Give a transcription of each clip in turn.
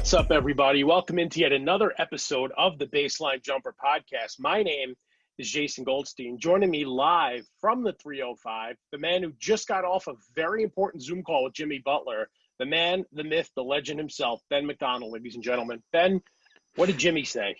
What's up, everybody? Welcome into yet another episode of the Baseline Jumper podcast. My name is Jason Goldstein. Joining me live from the 305, the man who just got off a very important Zoom call with Jimmy Butler, the man, the myth, the legend himself, Ben McDonald, ladies and gentlemen. Ben, what did Jimmy say?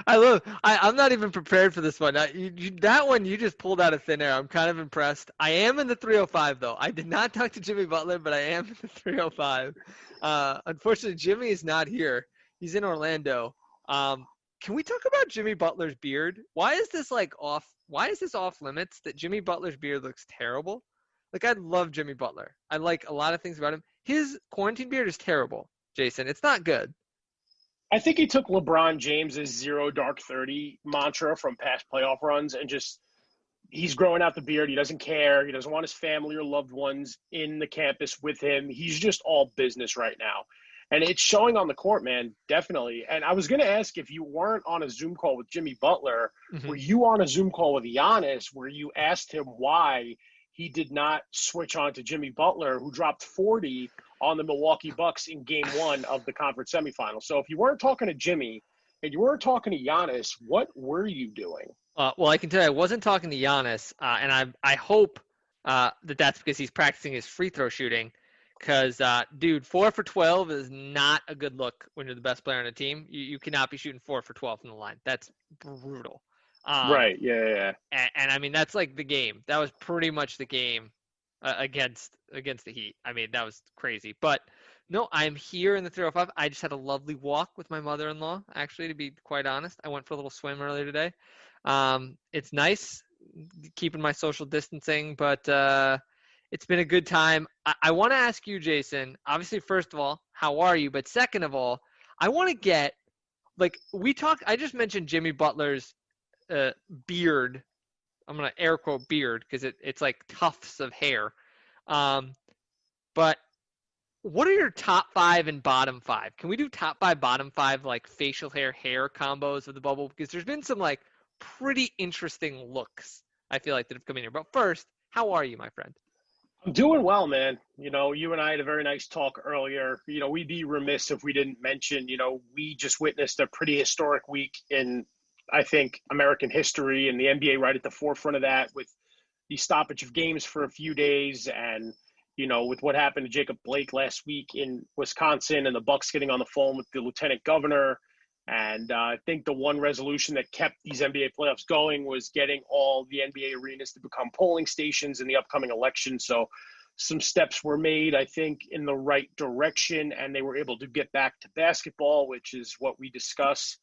I'm not even prepared for this one. That one you just pulled out of thin air. I'm kind of impressed. I am in the 305 though. I did not talk to Jimmy Butler, but I am in the 305. Unfortunately, Jimmy is not here. He's in Orlando. Can we talk about Jimmy Butler's beard? Why is this off? Why is this off limits that Jimmy Butler's beard looks terrible? Like, I love Jimmy Butler. I like a lot of things about him. His quarantine beard is terrible, Jason. It's not good. I think he took LeBron James's zero dark 30 mantra from past playoff runs and he's growing out the beard. He doesn't care. He doesn't want his family or loved ones in the campus with him. He's just all business right now. And it's showing on the court, man, definitely. And I was going to ask, if you weren't on a Zoom call with Jimmy Butler, were you on a Zoom call with Giannis where you asked him why he did not switch on to Jimmy Butler, who dropped 40 on the Milwaukee Bucks in game one of the conference semifinals? So if you weren't talking to Jimmy and you weren't talking to Giannis, what were you doing? Well, I can tell you I wasn't talking to Giannis, and I hope that's because he's practicing his free throw shooting. Because, dude, 4 for 12 is not a good look when you're the best player on a team. You cannot be shooting 4 for 12 from the line. That's brutal. Right, yeah. And I mean, that's like the game. That was pretty much the game against the Heat. I mean, that was crazy. But, no, I'm here in the 305. I just had a lovely walk with my mother-in-law, actually, to be quite honest. I went for a little swim earlier today. It's nice keeping my social distancing, but it's been a good time. I want to ask you, Jason, obviously, first of all, how are you? But second of all, I want to get, I just mentioned Jimmy Butler's beard. I'm going to air quote beard because it's like tufts of hair. But what are your top 5 and bottom 5? Can we do top 5, bottom 5, like facial hair combos of the bubble? Because there's been some pretty interesting looks, I feel like, that have come in here. But first, how are you, my friend? I'm doing well, man. You and I had a very nice talk earlier. We'd be remiss if we didn't mention, we just witnessed a pretty historic week in, I think, American history, and the NBA right at the forefront of that with the stoppage of games for a few days, and with what happened to Jacob Blake last week in Wisconsin, and the Bucks getting on the phone with the lieutenant governor. And I think the one resolution that kept these NBA playoffs going was getting all the NBA arenas to become polling stations in the upcoming election. So some steps were made, I think, in the right direction, and they were able to get back to basketball, which is what we discuss.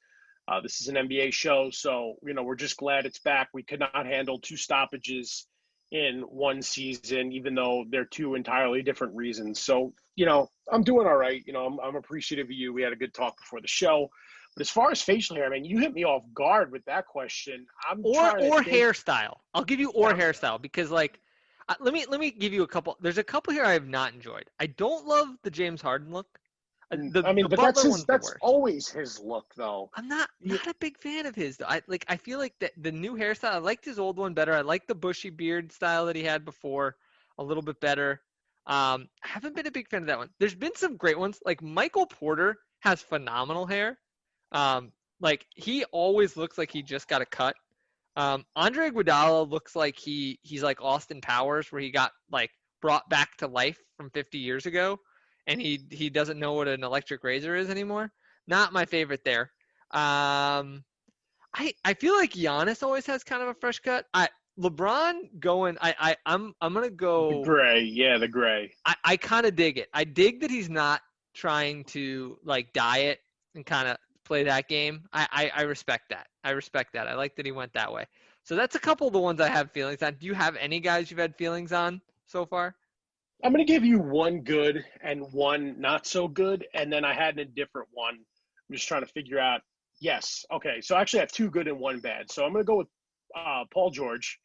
This is an NBA show, so, we're just glad it's back. We could not handle 2 stoppages in one season, even though they're 2 entirely different reasons. So, I'm doing all right. I'm appreciative of you. We had a good talk before the show. But as far as facial hair, I mean, you hit me off guard with that question. Or hairstyle. I'll give you hairstyle because, let me give you a couple. There's a couple here I have not enjoyed. I don't love the James Harden look. But that's always his look, though. I'm not a big fan of his, though. I feel like the new hairstyle. I liked his old one better. I like the bushy beard style that he had before a little bit better. I haven't been a big fan of that one. There's been some great ones. Like Michael Porter has phenomenal hair. He always looks like he just got a cut. Andre Iguodala looks like he's like Austin Powers, where he got brought back to life from 50 years ago, and he doesn't know what an electric razor is anymore. Not my favorite there. I feel like Giannis always has kind of a fresh cut. LeBron going. I'm gonna go the gray. Yeah, the gray. I kind of dig it. I dig that he's not trying to dye it and kind of play that game. I respect that. I like that he went that way. So that's a couple of the ones I have feelings on. Do you have any guys you've had feelings on so far? I'm going to give you one good and one not so good, and then I had a different one. I'm just trying to figure out. Yes. Okay. So I actually have 2 good and 1 bad. So I'm going to go with Paul George,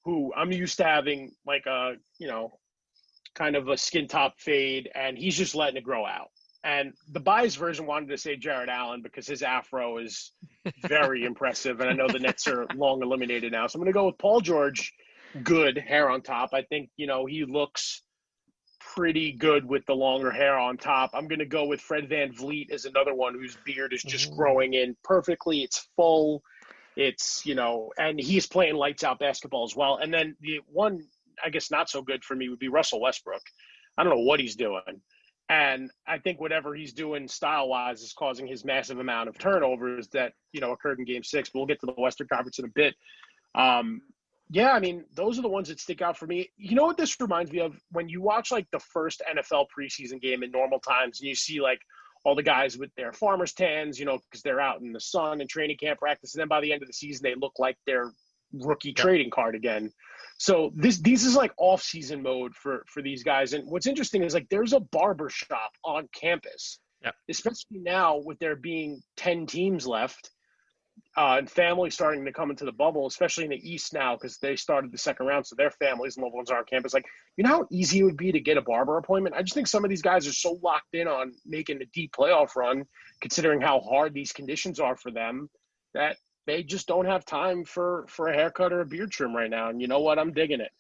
who I'm used to having kind of a skin top fade, and he's just letting it grow out. And the biased version wanted to say Jared Allen because his afro is very impressive. And I know the Nets are long eliminated now. So I'm going to go with Paul George, good hair on top. I think, he looks pretty good with the longer hair on top. I'm going to go with Fred VanVleet as another one whose beard is just Ooh. growing in perfectly. It's full. It's, and he's playing lights out basketball as well. And then the one, I guess, not so good for me would be Russell Westbrook. I don't know what he's doing. And I think whatever he's doing style wise is causing his massive amount of turnovers that, occurred in game 6. But we'll get to the Western Conference in a bit. Um, yeah, I mean, those are the ones that stick out for me. You know what this reminds me of? When you watch like the first NFL preseason game in normal times and you see like all the guys with their farmer's tans, because they're out in the sun and training camp practice. And then by the end of the season, they look like their rookie Yep. trading card again. So this is like off season mode for these guys. And what's interesting is like there's a barber shop on campus, Yep. especially now with there being 10 teams left. And families starting to come into the bubble, especially in the East now, because they started the second round, so their families and loved ones are on campus. Like, you know how easy it would be to get a barber appointment? I just think some of these guys are so locked in on making a deep playoff run, considering how hard these conditions are for them, that they just don't have time for a haircut or a beard trim right now. And you know what? I'm digging it.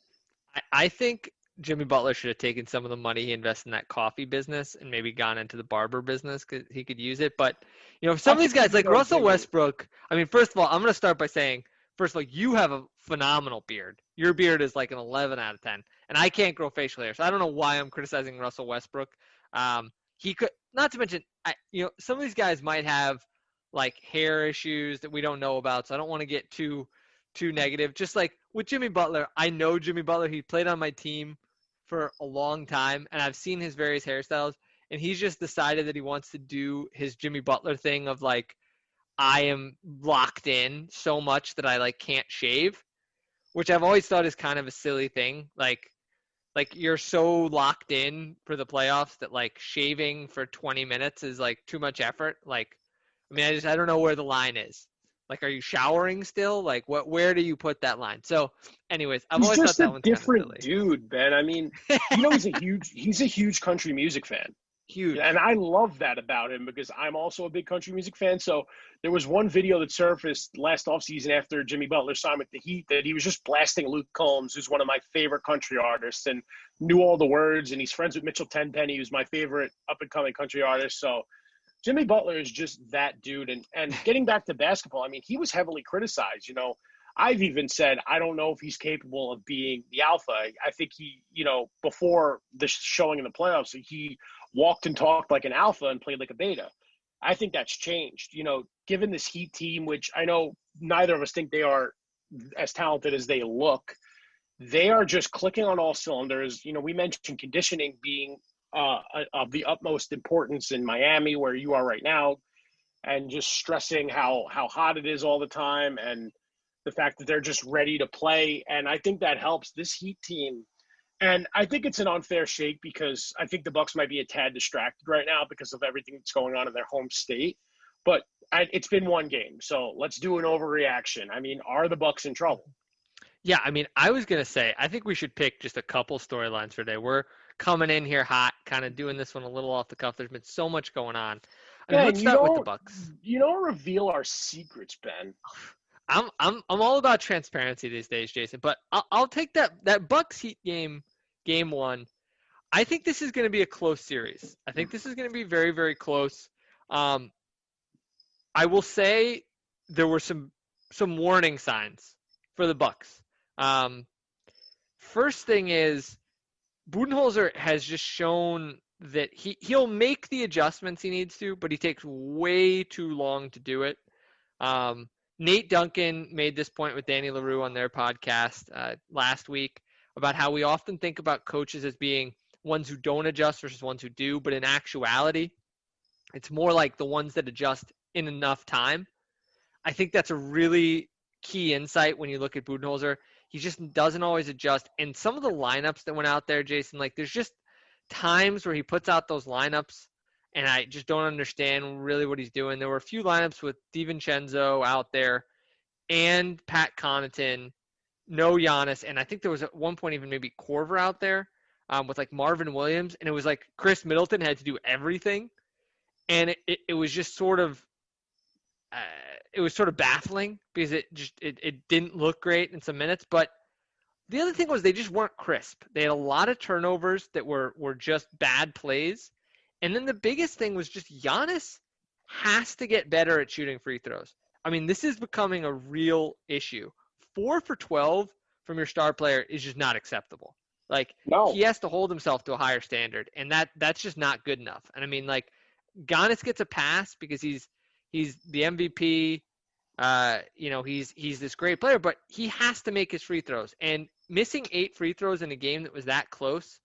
I think Jimmy Butler should have taken some of the money he invested in that coffee business and maybe gone into the barber business because he could use it. But, some of these guys, like Russell Westbrook, I mean, first of all, I'm going to start by saying, first of all, you have a phenomenal beard. Your beard is like an 11 out of 10. And I can't grow facial hair. So I don't know why I'm criticizing Russell Westbrook. He could, not to mention, some of these guys might have like hair issues that we don't know about. So I don't want to get too negative. Just like with Jimmy Butler, I know Jimmy Butler. He played on my team for a long time, and I've seen his various hairstyles, and he's just decided that he wants to do his Jimmy Butler thing of like, I am locked in so much that I like can't shave, which I've always thought is kind of a silly thing. Like you're so locked in for the playoffs that like shaving for 20 minutes is like too much effort. Like, I mean, I don't know where the line is. Like, are you showering still? Like, where do you put that line? So, anyways, I've always thought that one's kind of silly. He's just a different dude, Ben. I mean, he's a huge country music fan. Huge. And I love that about him because I'm also a big country music fan. So there was one video that surfaced last offseason after Jimmy Butler signed with the Heat that he was just blasting Luke Combs, who's one of my favorite country artists and knew all the words. And he's friends with Mitchell Tenpenny, who's my favorite up-and-coming country artist. So Jimmy Butler is just that dude. And getting back to basketball, I mean, he was heavily criticized. I've even said, I don't know if he's capable of being the alpha. I think he, before the showing in the playoffs, he walked and talked like an alpha and played like a beta. I think that's changed, given this Heat team, which I know neither of us think they are as talented as they look. They are just clicking on all cylinders. We mentioned conditioning being of the utmost importance in Miami, where you are right now, and just stressing how hot it is all the time and the fact that they're just ready to play. And I think that helps this Heat team. And I think it's an unfair shake because I think the Bucks might be a tad distracted right now because of everything that's going on in their home state. But it's been one game, so let's do an overreaction. I mean, are the Bucks in trouble? Yeah, I mean, I was going to say, I think we should pick just a couple storylines for today. We're coming in here hot, kind of doing this one a little off the cuff. There's been so much going on. I mean, let's start with the Bucks. You don't reveal our secrets, Ben. I'm all about transparency these days, Jason. But I'll take that Bucks Heat game 1. I think this is going to be a close series. I think this is going to be very, very close. I will say there were some warning signs for the Bucks. First thing is Budenholzer has just shown that he'll make the adjustments he needs to, but he takes way too long to do it. Nate Duncan made this point with Danny LaRue on their podcast last week about how we often think about coaches as being ones who don't adjust versus ones who do, but in actuality, it's more like the ones that adjust in enough time. I think that's a really key insight when you look at Budenholzer. He just doesn't always adjust. And some of the lineups that went out there, Jason, like there's just times where he puts out those lineups and I just don't understand really what he's doing. There were a few lineups with DiVincenzo out there and Pat Connaughton, no Giannis, and I think there was at one point even maybe Korver out there with like Marvin Williams, and it was like Chris Middleton had to do everything, and it was just sort of it was sort of baffling because it didn't look great in some minutes. But The other thing was they just weren't crisp. They had a lot of turnovers that were just bad plays. And then the biggest thing was just Giannis has to get better at shooting free throws. I mean, this is becoming a real issue. 4 for 12 from your star player is just not acceptable. Like, No. he has to hold himself to a higher standard, and that's just not good enough. And I mean, like, Giannis gets a pass because he's the MVP. He's this great player, but he has to make his free throws. And missing 8 free throws in a game that was that close,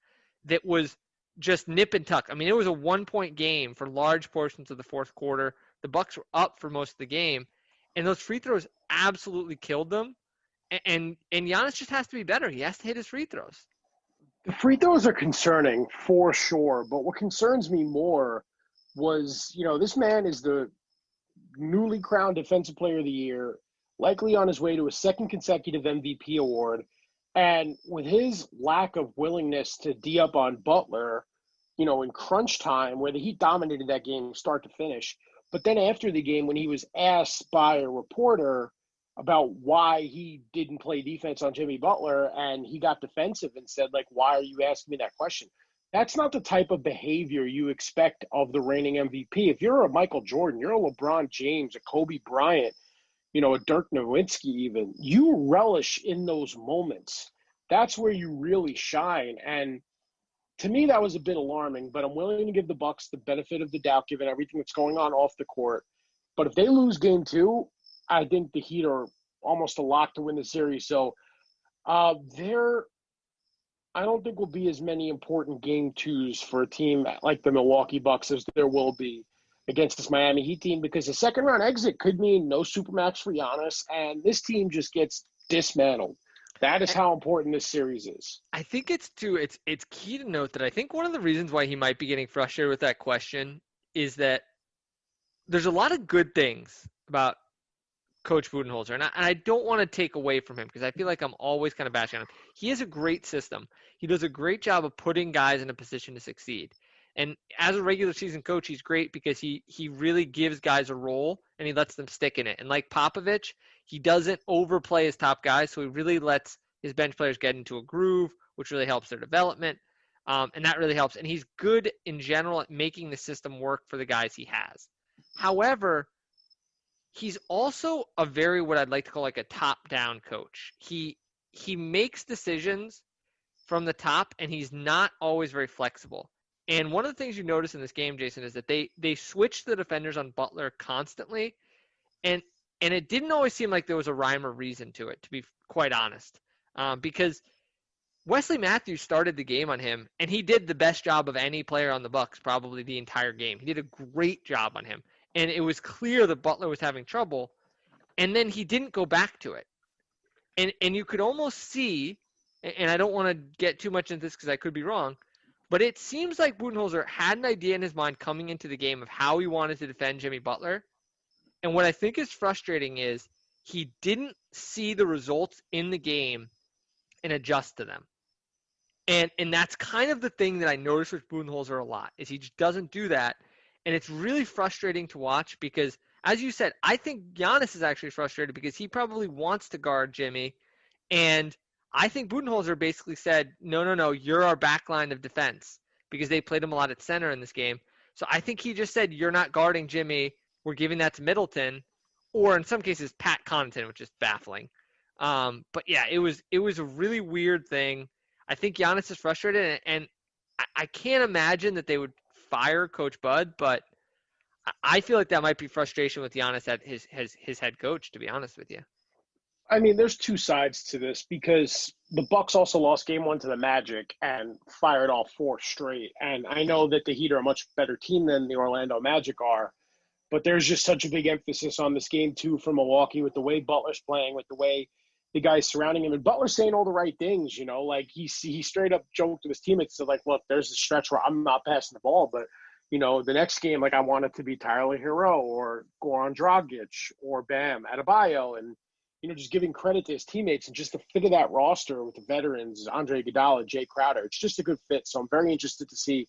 that was just nip and tuck. I mean, it was a 1-point game for large portions of the fourth quarter. The Bucks were up for most of the game, and those free throws absolutely killed them. And Giannis just has to be better. He has to hit his free throws. The free throws are concerning for sure, but what concerns me more was, this man is the newly crowned Defensive Player of the Year, likely on his way to a second consecutive MVP award. And with his lack of willingness to D up on Butler, in crunch time, where the Heat dominated that game start to finish. But then after the game, when he was asked by a reporter about why he didn't play defense on Jimmy Butler, and he got defensive and said, like, why are you asking me that question? That's not the type of behavior you expect of the reigning MVP. If you're a Michael Jordan, you're a LeBron James, a Kobe Bryant, a Dirk Nowitzki even, you relish in those moments. That's where you really shine. And to me, that was a bit alarming, but I'm willing to give the Bucks the benefit of the doubt given everything that's going on off the court. But if they lose game 2, I think the Heat are almost a lock to win the series. So I don't think will be as many important game 2s for a team like the Milwaukee Bucks as there will be against this Miami Heat team, because the second round exit could mean no supermax for Giannis, and this team just gets dismantled. That is how important this series is. I think it's key to note that I think one of the reasons why he might be getting frustrated with that question is that there's a lot of good things about Coach Budenholzer, and I don't want to take away from him because I feel like I'm always kind of bashing on him. He has a great system. He does a great job of putting guys in a position to succeed. And as a regular season coach, he's great because he really gives guys a role and he lets them stick in it. And like Popovich, he doesn't overplay his top guys, so he really lets his bench players get into a groove, which really helps their development. And that really helps. And he's good in general at making the system work for the guys he has. However, he's also a very, what I'd like to call like a top-down coach. He makes decisions from the top, and he's not always very flexible. And one of the things you notice in this game, Jason, is that they switched the defenders on Butler constantly, and it didn't always seem like there was a rhyme or reason to it, to be quite honest, because Wesley Matthews started the game on him, and he did the best job of any player on the Bucks probably the entire game. He did a great job on him. And it was clear that Butler was having trouble, and then he didn't go back to it. And you could almost see, and I don't want to get too much into this because I could be wrong, but it seems like Budenholzer had an idea in his mind coming into the game of how he wanted to defend Jimmy Butler. And what I think is frustrating is he didn't see the results in the game and adjust to them. And that's kind of the thing that I noticed with Budenholzer a lot, is he just doesn't do that. And it's really frustrating to watch because, as you said, I think Giannis is actually frustrated because he probably wants to guard Jimmy. And I think Budenholzer basically said, no, you're our back line of defense, because they played him a lot at center in this game. So I think he just said, you're not guarding Jimmy. We're giving that to Middleton, or in some cases, Pat Connaughton, which is baffling. But yeah, it was a really weird thing. I think Giannis is frustrated, and I can't imagine that they would fire Coach Bud, but I feel like that might be frustration with Giannis at his head coach, to be honest with you. I mean, there's two sides to this, because the Bucks also lost game 1 to the Magic and fired all 4 straight. And I know that the Heat are a much better team than the Orlando Magic are, but there's just such a big emphasis on this game 2 for Milwaukee with the way Butler's playing, with the way the guys surrounding him. And Butler's saying all the right things, like he straight up joked to his teammates, so like, look, there's a stretch where I'm not passing the ball, but the next game, like, I want it to be Tyler Hero or Goran Dragic or Bam Adebayo, and just giving credit to his teammates, and just the fit of that roster with the veterans, Andre Iguodala, Jay Crowder. It's just a good fit. So I'm very interested to see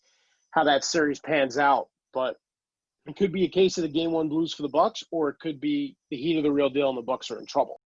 how that series pans out. But it could be a case of the game 1 blues for the Bucks, or it could be the Heat of the real deal and the Bucks are in trouble.